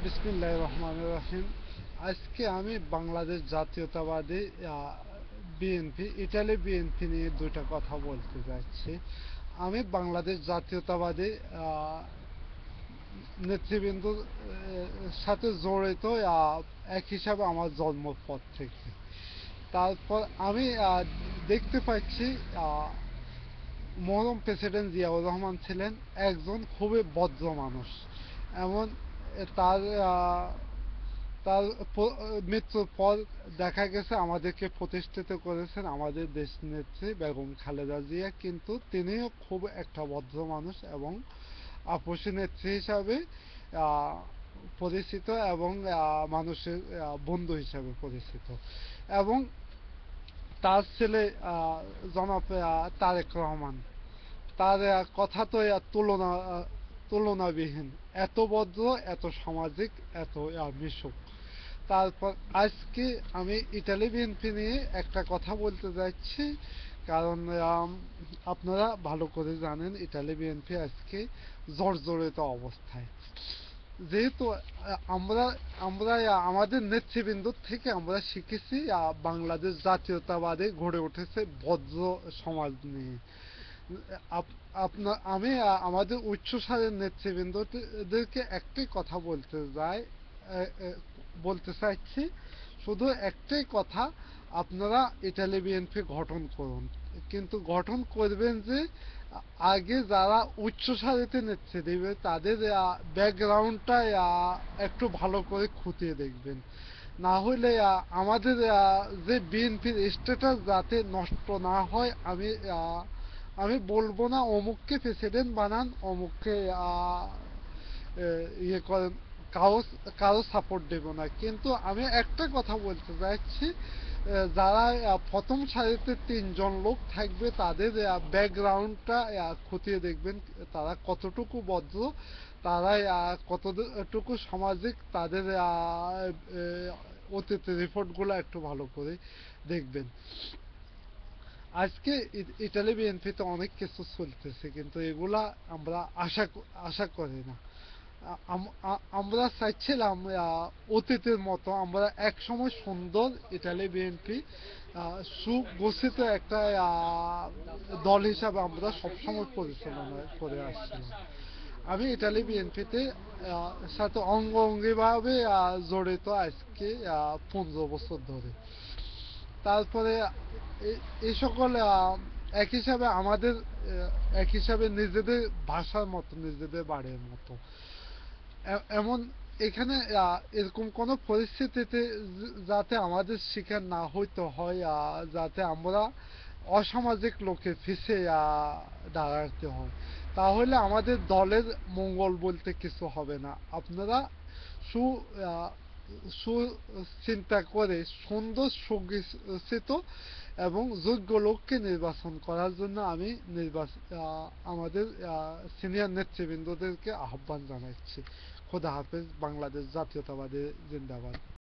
বিসমিল্লাহির রহমানির রহিম। আজকে আমি বাংলাদেশ জাতীয়তাবাদী বিএনপি, ইটালি বিএনপি নিয়ে দুইটা কথা বলতে যাচ্ছি। আমি বাংলাদেশ জাতীয়তাবাদী নেতৃবৃন্দর সাথে জড়িত এক হিসাবে আমার জন্মপথ থেকে। তারপর আমি দেখতে পাচ্ছি মরহুম প্রেসিডেন্ট জিয়াউর রহমান ছিলেন একজন খুবই ভদ্র মানুষ। এমন তার তার মৃত্যুর পর দেখা গেছে আমাদেরকে প্রতিষ্ঠিত করেছেন আমাদের দেশ নেত্রী বেগম খালেদা জিয়া, কিন্তু তিনিও খুব একটা ভদ্র মানুষ এবং আপসী নেত্রী হিসাবে আহ, পরিচিত এবং মানুষের বন্ধু হিসাবে পরিচিত। এবং তার ছেলে জনাব তারেক রহমান, তার কথা তো তুলনাবিহীন, এত ভদ্র, এত সামাজিক, এত মিশুক। তারপর আজকে আমি ইটালি বিএনপি নিয়ে একটা কথা বলতে যাচ্ছি, কারণ আপনারা ভালো করে জানেন ইটালি বিএনপি আজকে জর্জরিত অবস্থায়। যেহেতু আমরা আমরা আমাদের নেতৃবৃন্দ থেকে আমরা শিখেছি বাংলাদেশ জাতীয়তাবাদে গড়ে উঠেছে ভদ্র সমাজ নিয়ে। আপনার আমি আমাদের উচ্চসারের নেতৃবৃন্দদেরকে একটাই কথা বলতে চাইছি, শুধু একটাই কথা: আপনারা ইটালি বিএনপি গঠন করুন, কিন্তু গঠন করবেন যে আগে যারা উচ্চ সারিতে নেতৃত্ব দেবে তাদের ব্যাকগ্রাউন্ডটা একটু ভালো করে খতিয়ে দেখবেন। না হলে আমাদের যে বিএনপির স্ট্যাটাস যাতে নষ্ট না হয়। আমি বলবো না অমুককে প্রেসিডেন্ট বানান, অমুককে ইয়ে করেন, কারো কারো সাপোর্ট দেব না, কিন্তু আমি একটা কথা বলতে চাইছি, যারা প্রথম সারিতে তিনজন লোক থাকবে তাদের ব্যাকগ্রাউন্ডটা খতিয়ে দেখবেন, তারা কতটুকু ভদ্র, তারা কতটুকু সামাজিক, তাদের অতীতের রিপোর্টগুলো একটু ভালো করে দেখবেন। আজকে ইটালি বিএনপিতে অনেক কিছু চলতেছে, কিন্তু এগুলা আমরা আশা করি না। আমরা চাইছিলাম অতীতের মতো আমরা এক সময় সুন্দর ইটালি বিএনপি সুগঠিত একটা দল হিসাবে আমরা সবসময় পরিচালনা করে আসছিলাম। আমি ইটালি বিএনপিতে সাথে অঙ্গভঙ্গিভাবে জড়িত আজকে 15 বছর ধরে। তারপরে এই সকল এক হিসাবে আমাদের এক হিসাবে নিজেদের ভাষার মতো, নিজেদের বাড়ির মতো। এমন এখানে এরকম কোন পরিস্থিতিতে যাতে আমাদের শিকার না হইতে হয়, যাতে আমরা অসামাজিক লোকের পিছে দাঁড়াতে হয়, তাহলে আমাদের দলের মঙ্গল বলতে কিছু হবে না। আপনারা সু সুচিন্তা করে সুন্দর সুগঠিত এবং যোগ্য লোককে নির্বাচন করার জন্য আমি আমাদের সিনিয়র নেতৃবৃন্দদেরকে আহ্বান জানাচ্ছি। খোদা হাফেজ। বাংলাদেশ জাতীয়তাবাদী জিন্দাবাদ।